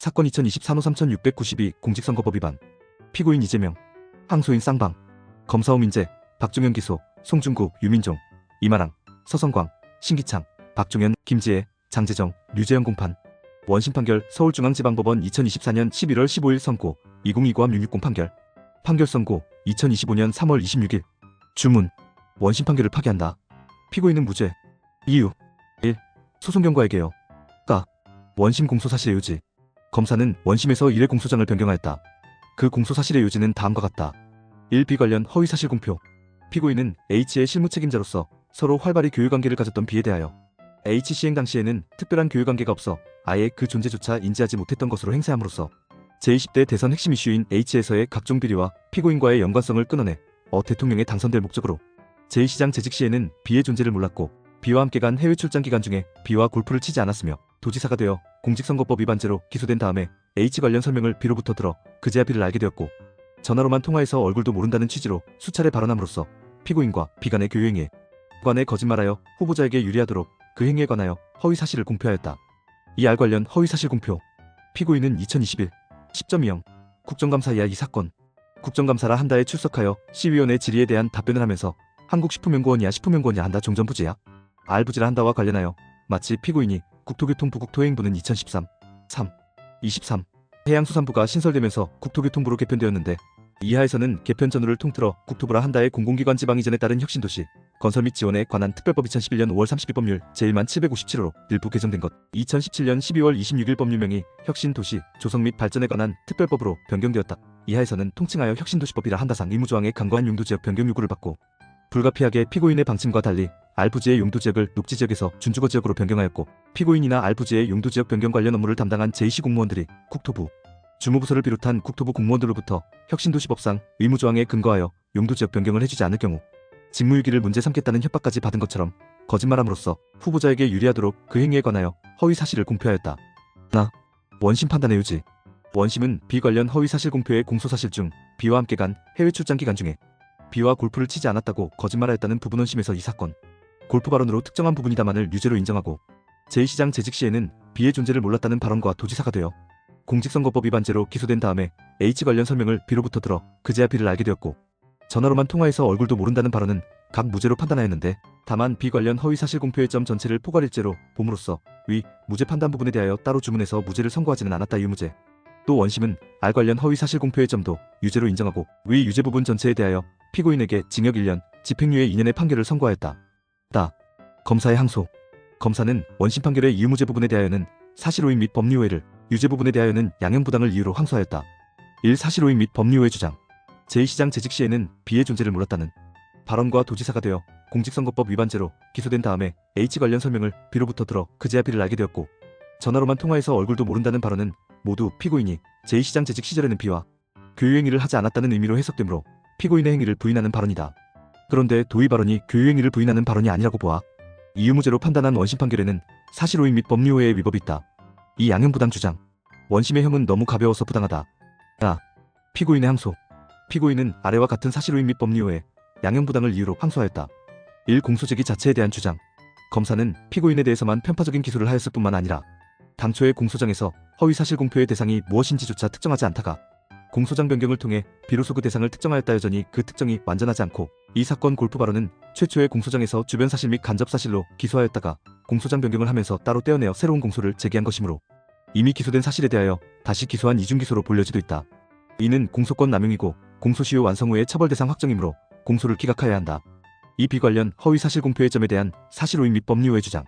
사건 2023호 3692 공직선거법 위반. 피고인 이재명, 항소인 쌍방, 검사 오민재, 박종현 기소, 송중구, 유민종, 이마랑, 서성광, 신기창, 박종현, 김지혜, 장재정, 류재영 공판. 원심 판결 서울중앙지방법원 2024년 11월 15일 선고 2029-660 판결. 판결 선고 2025년 3월 26일. 주문. 원심 판결을 파기한다. 피고인은 무죄. 이유 1. 소송 경과에게요. 가. 원심 공소 사실의 요지. 검사는 원심에서 1회 공소장을 변경하였다. 그 공소 사실의 요지는 다음과 같다. 1. 비관련 허위사실 공표. 피고인은 H의 실무 책임자로서 서로 활발히 교육관계를 가졌던 B에 대하여 H 시행 당시에는 특별한 교육관계가 없어 아예 그 존재조차 인지하지 못했던 것으로 행세함으로써 제20대 대선 핵심 이슈인 H에서의 각종 비리와 피고인과의 연관성을 끊어내 대통령에 당선될 목적으로 제2시장 재직 시에는 B의 존재를 몰랐고 B와 함께 간 해외 출장 기간 중에 B와 골프를 치지 않았으며 도지사가 되어 공직선거법 위반죄로 기소된 다음에 H 관련 설명을 B로부터 들어 그제야 B를 알게 되었고 전화로만 통화해서 얼굴도 모른다는 취지로 수차례 발언함으로써 피고인과 B 간의 교유행위에 관해 거짓말하여 후보자에게 유리하도록 그 행위에 관하여 허위사실을 공표하였다. 이 알 관련 허위사실 공표. 피고인은 2021 10.20 국정감사 이하 이 사건 국정감사라 한다에 출석하여 시위원회 질의에 대한 답변을 하면서 한국식품연구원이야 식품연구원이야 한다 종전부지야 알부지라 한다와 관련하여 마치 피고인이 국토교통부 국토행부는 2013 3 23 해양수산부가 신설되면서 국토교통부로 개편되었는데 이하에서는 개편 전후를 통틀어 국토부라 한다의 공공기관 지방 이전에 따른 혁신도시 건설 및 지원에 관한 특별법 2011년 5월 30일 법률 제1만 757호로 일부 개정된 것 2017년 12월 26일 법률명이 혁신도시 조성 및 발전에 관한 특별법으로 변경되었다. 이하에서는 통칭하여 혁신도시법이라 한다상 의무조항의 강과한 용도지역 변경 요구를 받고 불가피하게 피고인의 방침과 달리 알부지의 용도지역을 녹지지역에서 준주거지역으로 변경하였고 피고인이나 알부지의 용도지역 변경 관련 업무를 담당한 제2시 공무원들이 국토부, 주무부서를 비롯한 국토부 공무원들로부터 혁신도시법상 의무조항에 근거하여 용도지역 변경을 해주지 않을 경우 직무유기를 문제 삼겠다는 협박까지 받은 것처럼 거짓말함으로써 후보자에게 유리하도록 그 행위에 관하여 허위사실을 공표하였다. 나. 원심 판단의 요지. 원심은 B 관련 허위사실 공표의 공소사실 중 B와 함께 간 해외 출장 기간 중에 B와 골프를 치지 않았다고 거짓말하였다는 부분 원심에서 이 사건 골프 발언으로 특정한 부분이다만을 유죄로 인정하고 제2시장 재직 시에는 B의 존재를 몰랐다는 발언과 도지사가 되어 공직선거법 위반죄로 기소된 다음에 H 관련 설명을 B로부터 들어 그제야 B를 알게 되었고 전화로만 통화해서 얼굴도 모른다는 발언은 각 무죄로 판단하였는데 다만 B 관련 허위사실 공표의 점 전체를 포괄일죄로 봄으로써 위 무죄 판단 부분에 대하여 따로 주문해서 무죄를 선고하지는 않았다. 유무죄. 또 원심은 R 관련 허위사실 공표의 점도 유죄로 인정하고 위 유죄 부분 전체에 대하여 피고인에게 징역 1년, 집행유예 2년의 판결을 선고하였다. 검사의 항소. 검사는 원심 판결의 이유무죄 부분에 대하여는 사실오인 및 법리오해를, 유죄 부분에 대하여는 양형부당을 이유로 항소하였다. 1. 사실오인 및 법리오해 주장. 제2시장 재직 시에는 B의 존재를 몰랐다는 발언과 도지사가 되어 공직선거법 위반죄로 기소된 다음에 H 관련 설명을 B로부터 들어 그제야 B를 알게 되었고 전화로만 통화해서 얼굴도 모른다는 발언은 모두 피고인이 제2시장 재직 시절에는 B와 교유행위를 하지 않았다는 의미로 해석되므로 피고인의 행위를 부인하는 발언이다. 그런데 도의 발언이 교유행위를 부인하는 발언이 아니라고 보아 이유무죄로 판단한 원심 판결에는 사실오인 및 법리오해의 위법이 있다. 이 양형부당 주장. 원심의 형은 너무 가벼워서 부당하다. 피고인의 항소. 피고인은 아래와 같은 사실오인 및 법리오해, 양형부당을 이유로 항소하였다. 1. 공소제기 자체에 대한 주장. 검사는 피고인에 대해서만 편파적인 기소를 하였을 뿐만 아니라 당초의 공소장에서 허위사실 공표의 대상이 무엇인지조차 특정하지 않다가 공소장 변경을 통해 비로소 그 대상을 특정하였다. 여전히 그 특정이 완전하지 않고 이 사건 골프 발언은 최초의 공소장에서 주변 사실 및 간접 사실로 기소하였다가 공소장 변경을 하면서 따로 떼어내어 새로운 공소를 제기한 것이므로 이미 기소된 사실에 대하여 다시 기소한 이중기소로 볼 여지도 있다. 이는 공소권 남용이고 공소시효 완성 후의 처벌 대상 확정이므로 공소를 기각하여야 한다. 이 B 관련 허위사실 공표의 점에 대한 사실오인 및 법리오해 주장.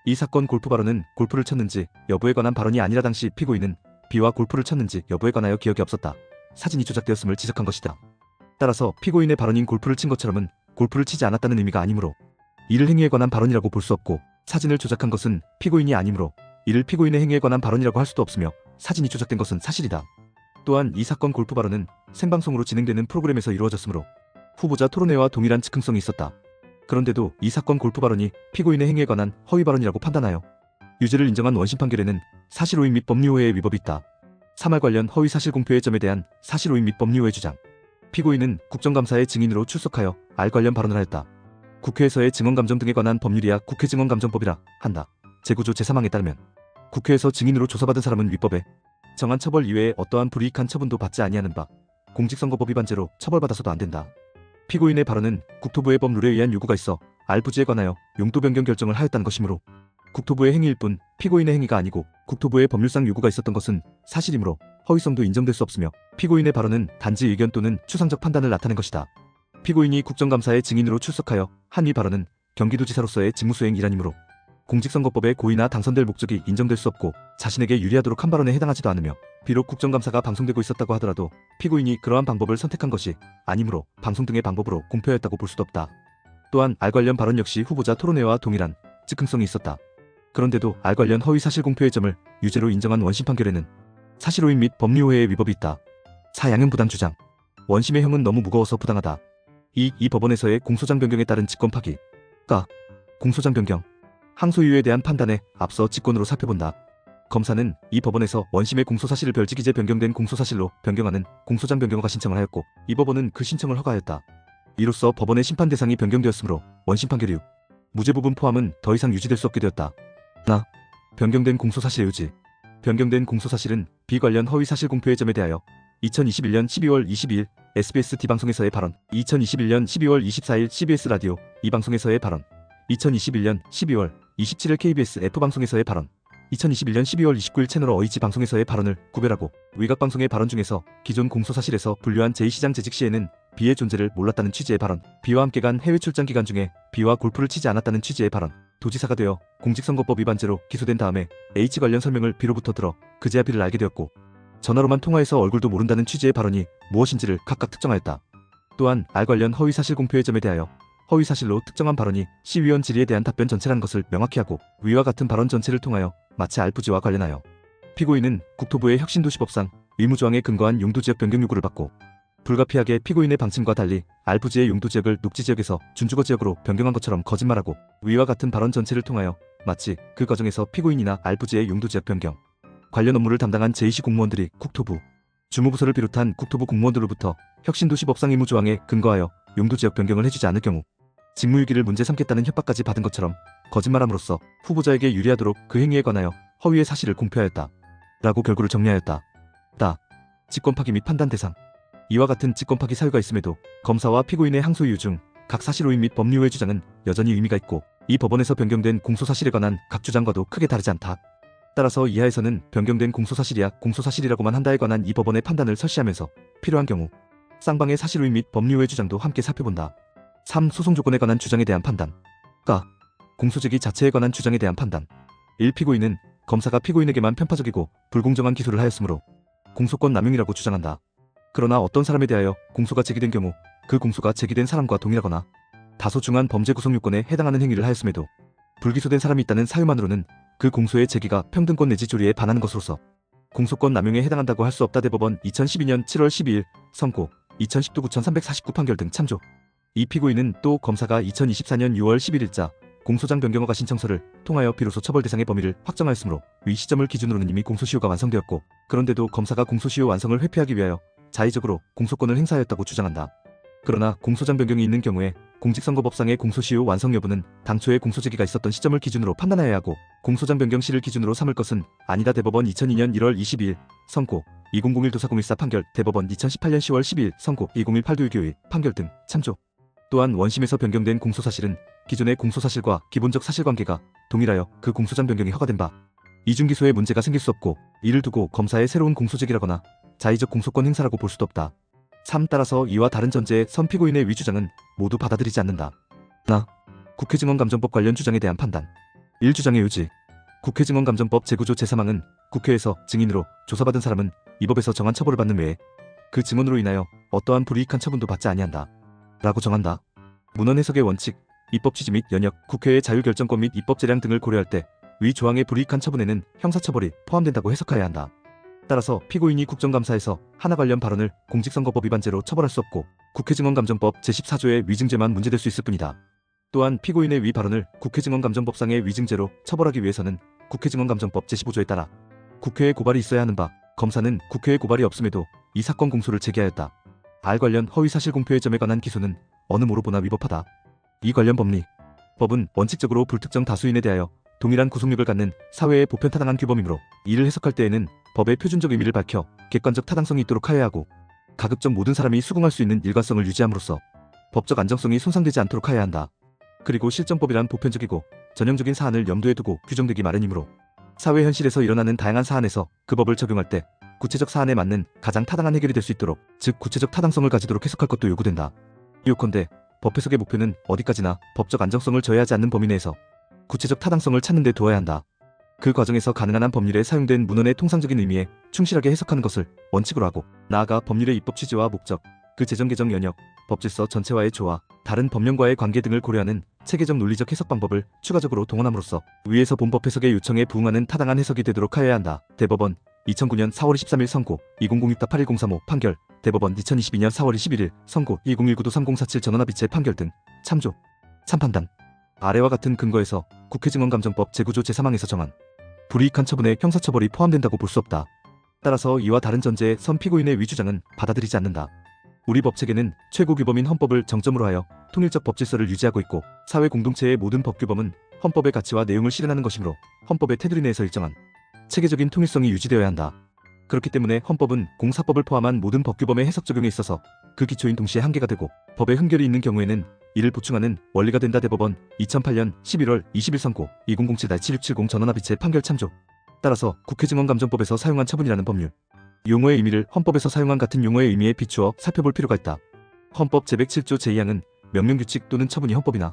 이 사건 골프 발언은 골프를 쳤는지 여부에 관한 발언이 아니라 당시 피고인은 B와 골프를 쳤는지 여부에 관하여 기억이 없었다. 사진이 조작되었음을 지적한 것이다. 따라서 피고인의 발언인 골프를 친 것처럼은 골프를 치지 않았다는 의미가 아니므로 이를 행위에 관한 발언이라고 볼 수 없고 사진을 조작한 것은 피고인이 아니므로 이를 피고인의 행위에 관한 발언이라고 할 수도 없으며 사진이 조작된 것은 사실이다. 또한 이 사건 골프 발언은 생방송으로 진행되는 프로그램에서 이루어졌으므로 후보자 토론회와 동일한 즉흥성이 있었다. 그런데도 이 사건 골프 발언이 피고인의 행위에 관한 허위 발언이라고 판단하여 유죄를 인정한 원심 판결에는 사실오인 및 법리오해의 위법이 있다. 3할 관련 허위사실 공표의 점에 대한 사실오인 및 법리오해 주장. 피고인은 국정감사의 증인으로 출석하여 알 관련 발언을 하였다. 국회에서의 증언감정 등에 관한 법률이야 국회증언감정법이라 한다. 제구조 제3항에 따르면 국회에서 증인으로 조사받은 사람은 위법에 정한 처벌 이외에 어떠한 불이익한 처분도 받지 아니하는 바 공직선거법 위반죄로 처벌받아서도 안 된다. 피고인의 발언은 국토부의 법률에 의한 요구가 있어 알 부지에 관하여 용도 변경 결정을 하였다는 것이므로 국토부의 행위일 뿐 피고인의 행위가 아니고 국토부의 법률상 요구가 있었던 것은 사실이므로 허위성도 인정될 수 없으며 피고인의 발언은 단지 의견 또는 추상적 판단을 나타낸 것이다. 피고인이 국정감사의 증인으로 출석하여 한 이 발언은 경기도지사로서의 직무수행이라니므로 공직선거법의 고의나 당선될 목적이 인정될 수 없고 자신에게 유리하도록 한 발언에 해당하지도 않으며 비록 국정감사가 방송되고 있었다고 하더라도 피고인이 그러한 방법을 선택한 것이 아니므로 방송 등의 방법으로 공표하였다고 볼 수도 없다. 또한 알 관련 발언 역시 후보자 토론회와 동일한 즉흥성이 있었다. 그런데도 알 관련 허위 사실 공표의 점을 유죄로 인정한 원심 판결에는 사실오인 및 법리오해의 위법이 있다. 사양은 부당 주장. 원심의 형은 너무 무거워서 부당하다. 이 법원에서의 공소장 변경에 따른 직권 파기. 공소장 변경. 항소유예에 대한 판단에 앞서 직권으로 살펴본다. 검사는 이 법원에서 원심의 공소사실을 별지기재 변경된 공소사실로 변경하는 공소장 변경허가 신청을 하였고 이 법원은 그 신청을 허가하였다. 이로써 법원의 심판 대상이 변경되었으므로 원심 판결 이후 무죄 부분 포함은 더 이상 유지될 수 없게 되었다. 변경된 공소사실의 유지. 변경된 공소사실은 비관련 허위사실 공표의 점에 대하여 2021년 12월 22일 SBS D방송에서의 발언, 2021년 12월 24일 CBS 라디오 이방송에서의 발언, 2021년 12월 27일 KBS F방송에서의 발언, 2021년 12월 29일 채널 어이지 방송에서의 발언을 구별하고 위각 방송의 발언 중에서 기존 공소사실에서 분류한 제2시장 재직 시에는 B의 존재를 몰랐다는 취지의 발언, B와 함께 간 해외 출장 기간 중에 B와 골프를 치지 않았다는 취지의 발언, 도지사가 되어 공직선거법 위반죄로 기소된 다음에 H 관련 설명을 B로부터 들어 그제야 B를 알게 되었고 전화로만 통화해서 얼굴도 모른다는 취지의 발언이 무엇인지를 각각 특정하였다. 또한 R 관련 허위사실 공표의 점에 대하여 허위사실로 특정한 발언이 시의원 질의에 대한 답변 전체라는 것을 명확히 하고 위와 같은 발언 전체를 통하여 마치 R 부지와 관련하여 피고인은 국토부의 혁신도시법상 의무조항에 근거한 용도지역 변경 요구를 받고 불가피하게 피고인의 방침과 달리 R 부지의 용도지역을 녹지지역에서 준주거지역으로 변경한 것처럼 거짓말하고 위와 같은 발언 전체를 통하여 마치 그 과정에서 피고인이나 R 부지의 용도지역 변경 관련 업무를 담당한 제2시 공무원들이 국토부, 주무부서를 비롯한 국토부 공무원들로부터 혁신도시법상 의무조항에 근거하여 용도지역 변경을 해주지 않을 경우 직무유기를 문제 삼겠다는 협박까지 받은 것처럼 거짓말함으로써 후보자에게 유리하도록 그 행위에 관하여 허위의 사실을 공표하였다. 라고 결과를 정리하였다. 직권 파기 및 판단 대상. 이와 같은 직권 파기 사유가 있음에도 검사와 피고인의 항소 이유 중 각 사실오인 및 법리오의 주장은 여전히 의미가 있고 이 법원에서 변경된 공소사실에 관한 각 주장과도 크게 다르지 않다. 따라서 이하에서는 변경된 공소사실이야 공소사실이라고만 한다에 관한 이 법원의 판단을 설시하면서 필요한 경우 쌍방의 사실오인 및 법리오의 주장도 함께 살펴본다. 3. 소송 조건에 관한 주장에 대한 판단. 공소제기 자체에 관한 주장에 대한 판단. 1. 피고인은 검사가 피고인에게만 편파적이고 불공정한 기소를 하였으므로 공소권 남용이라고 주장한다. 그러나 어떤 사람에 대하여 공소가 제기된 경우 그 공소가 제기된 사람과 동일하거나 다소 중한 범죄 구성 요건에 해당하는 행위를 하였음에도 불기소된 사람이 있다는 사유만으로는 그 공소의 제기가 평등권 내지 조리에 반하는 것으로서 공소권 남용에 해당한다고 할 수 없다. 대법원 2012년 7월 12일 선고, 2010도 9349 판결 등 참조. 이 피고인은 또 검사가 2024년 6월 11일자 공소장 변경허가 신청서를 통하여 비로소 처벌 대상의 범위를 확정하였으므로 위 시점을 기준으로는 이미 공소시효가 완성되었고 그런데도 검사가 공소시효 완성을 회피하기 위하여 자의적으로 공소권을 행사하였다고 주장한다. 그러나 공소장 변경이 있는 경우에 공직선거법상의 공소시효 완성 여부는 당초에 공소제기가 있었던 시점을 기준으로 판단해야 하고 공소장 변경 시를 기준으로 삼을 것은 아니다. 대법원 2002년 1월 22일 선고, 2001-40114 판결, 대법원 2018년 10월 12일 선고, 2018-625 판결 등 참조. 또한 원심에서 변경된 공소사실은 기존의 공소사실과 기본적 사실관계가 동일하여 그 공소장 변경이 허가된 바 이중기소에 문제가 생길 수 없고 이를 두고 검사의 새로운 공소제기라거나 자의적 공소권 행사라고 볼 수도 없다. 3. 따라서 이와 다른 전제의 선피고인의 위주장은 모두 받아들이지 않는다. 국회증언감정법 관련 주장에 대한 판단. 1. 주장의 요지. 국회증언감정법 제9조 제3항은 국회에서 증인으로 조사받은 사람은 이 법에서 정한 처벌을 받는 외에 그 증언으로 인하여 어떠한 불이익한 처분도 받지 아니한다. 라고 정한다. 문헌 해석의 원칙, 입법 취지 및 연역, 국회의 자유결정권 및 입법 재량 등을 고려할 때 위 조항의 불이익한 처분에는 형사처벌이 포함된다고 해석해야 한다. 따라서 피고인이 국정감사에서 하나 관련 발언을 공직선거법 위반죄로 처벌할 수 없고 국회증언감정법 제14조의 위증죄만 문제될 수 있을 뿐이다. 또한 피고인의 위 발언을 국회증언감정법상의 위증죄로 처벌하기 위해서는 국회증언감정법 제15조에 따라 국회에 고발이 있어야 하는 바 검사는 국회에 고발이 없음에도 이 사건 공소를 제기하였다. R 관련 허위사실 공표의 점에 관한 기소는 어느 모로 보나 위법하다. 이 관련 법리. 법은 원칙적으로 불특정 다수인에 대하여 동일한 구속력을 갖는 사회의 보편타당한 규범이므로 이를 해석할 때에는 법의 표준적 의미를 밝혀 객관적 타당성이 있도록 하여야 하고 가급적 모든 사람이 수긍할 수 있는 일관성을 유지함으로써 법적 안정성이 손상되지 않도록 하여야 한다. 그리고 실정법이란 보편적이고 전형적인 사안을 염두에 두고 규정되기 마련이므로 사회 현실에서 일어나는 다양한 사안에서 그 법을 적용할 때 구체적 사안에 맞는 가장 타당한 해결이 될 수 있도록 즉 구체적 타당성을 가지도록 해석할 것도 요구된다. 요컨대 법 해석의 목표는 어디까지나 법적 안정성을 저해하지 않는 범위 내에서 구체적 타당성을 찾는 데 두어야 한다. 그 과정에서 가능한 한 법률에 사용된 문헌의 통상적인 의미에 충실하게 해석하는 것을 원칙으로 하고 나아가 법률의 입법 취지와 목적, 그 제정 개정 연역, 법질서 전체와의 조화, 다른 법령과의 관계 등을 고려하는 체계적 논리적 해석 방법을 추가적으로 동원함으로써 위에서 본 법 해석의 요청에 부응하는 타당한 해석이 되도록 하여야 한다. 대법원 2009년 4월 23일 선고 2006-81035 판결 대법원 2022년 4월 21일 선고 2019-3047 전원합의체 판결 등 참조, 참판단 아래와 같은 근거에서 국회증언감정법 제9조 제3항에서 정한 불이익한 처분에 형사처벌이 포함된다고 볼 수 없다. 따라서 이와 다른 전제의 선 피고인의 위주장은 받아들이지 않는다. 우리 법체계는 최고 규범인 헌법을 정점으로 하여 통일적 법질서를 유지하고 있고 사회 공동체의 모든 법규범은 헌법의 가치와 내용을 실현하는 것이므로 헌법의 테두리 내에서 일정한 체계적인 통일성이 유지되어야 한다. 그렇기 때문에 헌법은 공사법을 포함한 모든 법규범의 해석 적용에 있어서 그 기초인 동시에 한계가 되고 법에 흠결이 있는 경우에는 이를 보충하는 원리가 된다. 대법원 2008년 11월 20일 선고 2007-7670 전원합의체 판결 참조. 따라서 국회증언감정법에서 사용한 처분이라는 법률 용어의 의미를 헌법에서 사용한 같은 용어의 의미에 비추어 살펴볼 필요가 있다. 헌법 제107조 제2항은 명령규칙 또는 처분이 헌법이나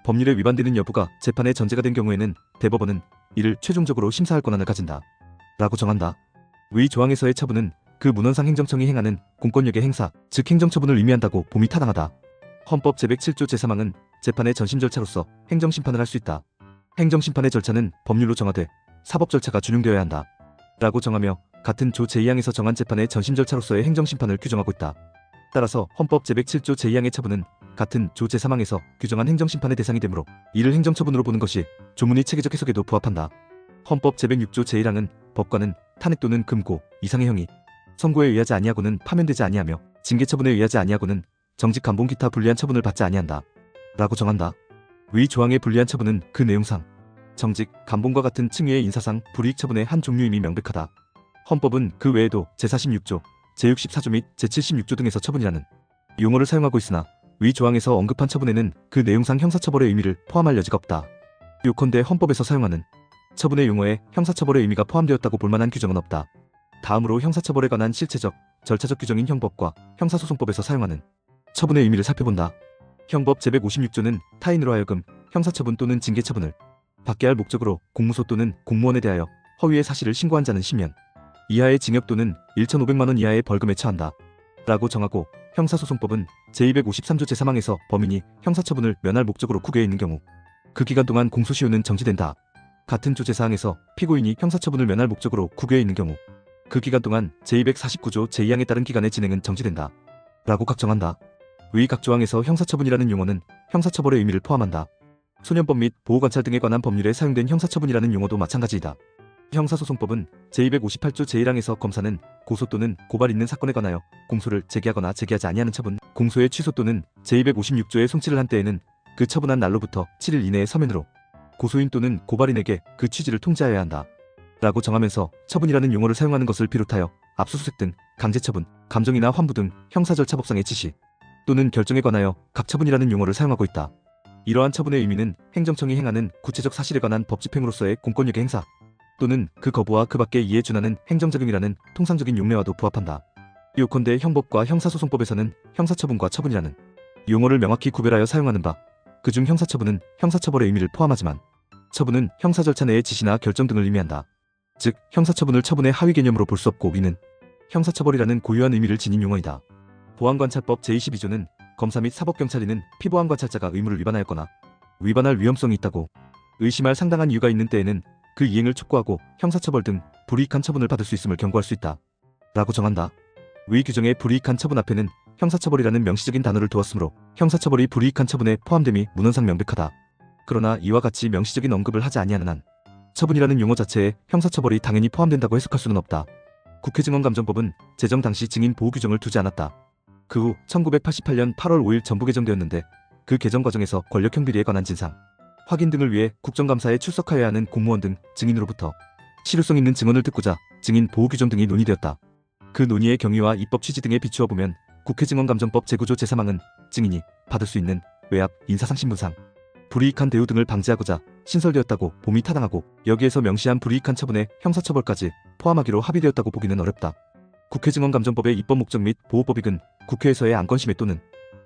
법률에 위반되는 여부가 재판의 전제가 된 경우에는 대법원은 이를 최종적으로 심사할 권한을 가진다. 라고 정한다. 위 조항에서의 처분은 그 문헌상 행정청이 행하는 공권력의 행사, 즉 행정처분을 의미한다고 봄이 타당하다. 헌법 제107조 제3항은 재판의 전심 절차로서 행정심판을 할 수 있다. 행정심판의 절차는 법률로 정하되 사법 절차가 준용되어야 한다. 라고 정하며 같은 조 제2항에서 정한 재판의 전심 절차로서의 행정심판을 규정하고 있다. 따라서 헌법 제107조 제2항의 처분은 같은 조 제3항에서 규정한 행정심판의 대상이 되므로 이를 행정처분으로 보는 것이 조문의 체계적 해석에도 부합한다. 헌법 제106조 제1항은 법관은 탄핵 또는 금고 이상의 형이 선고에 의하지 아니하고는 파면되지 아니하며 징계처분에 의하지 아니하고는 정직 감봉 기타 불리한 처분을 받지 아니한다. 라고 정한다. 위 조항의 불리한 처분은 그 내용상 정직, 감봉과 같은 층위의 인사상 불이익 처분의 한 종류임이 명백하다. 헌법은 그 외에도 제46조, 제64조 및 제76조 등에서 처분이라는 용어를 사용하고 있으나 위 조항에서 언급한 처분에는 그 내용상 형사처벌의 의미를 포함할 여지가 없다. 요컨대 헌법에서 사용하는 처분의 용어에 형사처벌의 의미가 포함되었다고 볼 만한 규정은 없다. 다음으로 형사처벌에 관한 실체적, 절차적 규정인 형법과 형사소송법에서 사용하는 처분의 의미를 살펴본다. 형법 제156조는 타인으로 하여금 형사처분 또는 징계처분을 받게 할 목적으로 공무소 또는 공무원에 대하여 허위의 사실을 신고한 자는 10년 이하의 징역 또는 1,500만원 이하의 벌금에 처한다. 라고 정하고 형사소송법은 제253조 제3항에서 범인이 형사처분을 면할 목적으로 구개해 있는 경우 그 기간 동안 공소시효는 정지된다. 같은 조 제4항에서 피고인이 형사처분을 면할 목적으로 구개해 있는 경우 그 기간 동안 제249조 제2항에 따른 기간의 진행은 정지된다. 라고 각정한다. 위 각 조항에서 형사처분이라는 용어는 형사처벌의 의미를 포함한다. 소년법 및 보호관찰 등에 관한 법률에 사용된 형사처분이라는 용어도 마찬가지이다. 형사소송법은 제258조 제1항에서 검사는 고소 또는 고발 있는 사건에 관하여 공소를 제기하거나 제기하지 아니하는 처분, 공소의 취소 또는 제256조에 송치를 한 때에는 그 처분한 날로부터 7일 이내의 서면으로 고소인 또는 고발인에게 그 취지를 통지하여야 한다. 라고 정하면서 처분이라는 용어를 사용하는 것을 비롯하여 압수수색 등 강제처분, 감정이나 환부 등 형사절차법상의 지시 또는 결정에 관하여 각 처분이라는 용어를 사용하고 있다. 이러한 처분의 의미는 행정청이 행하는 구체적 사실에 관한 법집행으로서의 공권력의 행사 또는 그 거부와 그 밖의 이에 준하는 행정작용이라는 통상적인 용례와도 부합한다. 요컨대 형법과 형사소송법에서는 형사처분과 처분이라는 용어를 명확히 구별하여 사용하는 바, 그중 형사처분은 형사처벌의 의미를 포함하지만 처분은 형사절차 내의 지시나 결정 등을 의미한다. 즉 형사처분을 처분의 하위 개념으로 볼 수 없고 위는 형사처벌이라는 고유한 의미를 지닌 용어이다. 보안관찰법 제22조는 검사 및 사법경찰인은 피보안관찰자가 의무를 위반하였거나 위반할 위험성이 있다고 의심할 상당한 이유가 있는 때에는 그 이행을 촉구하고 형사처벌 등 불이익한 처분을 받을 수 있음을 경고할 수 있다. 라고 정한다. 위 규정의 불이익한 처분 앞에는 형사처벌이라는 명시적인 단어를 두었으므로 형사처벌이 불이익한 처분에 포함됨이 문헌상 명백하다. 그러나 이와 같이 명시적인 언급을 하지 아니하는 한 처분이라는 용어 자체에 형사처벌이 당연히 포함된다고 해석할 수는 없다. 국회증언감정법은 제정 당시 증인 보호 규정을 두지 않았다. 그 후 1988년 8월 5일 전부 개정되었는데 그 개정 과정에서 권력형 비리에 관한 진상, 확인 등을 위해 국정감사에 출석하여야 하는 공무원 등 증인으로부터 실효성 있는 증언을 듣고자 증인 보호 규정 등이 논의되었다. 그 논의의 경위와 입법 취지 등에 비추어 보면 국회 증언감정법 제9조 제3항은 증인이 받을 수 있는 외압, 인사상 신분상 불이익한 대우 등을 방지하고자 신설되었다고 봄이 타당하고 여기에서 명시한 불이익한 처분에 형사처벌까지 포함하기로 합의되었다고 보기는 어렵다. 국회 증언감정법의 입법 목적 및 보호법익은 국회에서의 안건심해 또는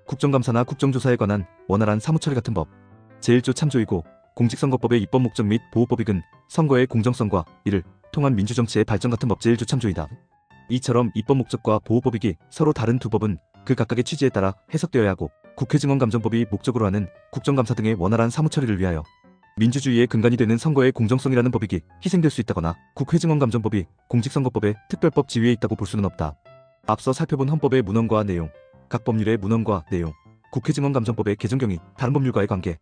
국정감사나 국정조사에 관한 원활한 사무처리 같은 법 제1조 참조이고 공직선거법의 입법 목적 및 보호법익은 선거의 공정성과 이를 통한 민주정치의 발전 같은 법 제1조 참조이다. 이처럼 입법 목적과 보호법익이 서로 다른 두 법은 그 각각의 취지에 따라 해석되어야 하고 국회 증언감정법이 목적으로 하는 국정감사 등의 원활한 사무처리를 위하여 민주주의의 근간이 되는 선거의 공정성이라는 법익이 희생될 수 있다거나 국회 증언감정법이 공직선거법의 특별법 지위에 있다고 볼 수는 없다. 앞서 살펴본 헌법의 문헌과 내용, 각 법률의 문헌과 내용, 국회 증언감정법의 개정 경위, 다른 법률과의 관계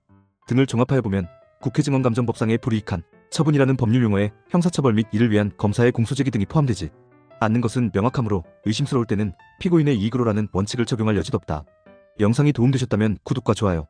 등을 종합하여 보면 국회 증언감정법상의 불이익한 처분이라는 법률 용어에 형사처벌 및 이를 위한 검사의 공소제기 등이 포함되지 않는 것은 명확하므로 의심스러울 때는 피고인의 이익으로라는 원칙을 적용할 여지도 없다. 영상이 도움되셨다면 구독과 좋아요,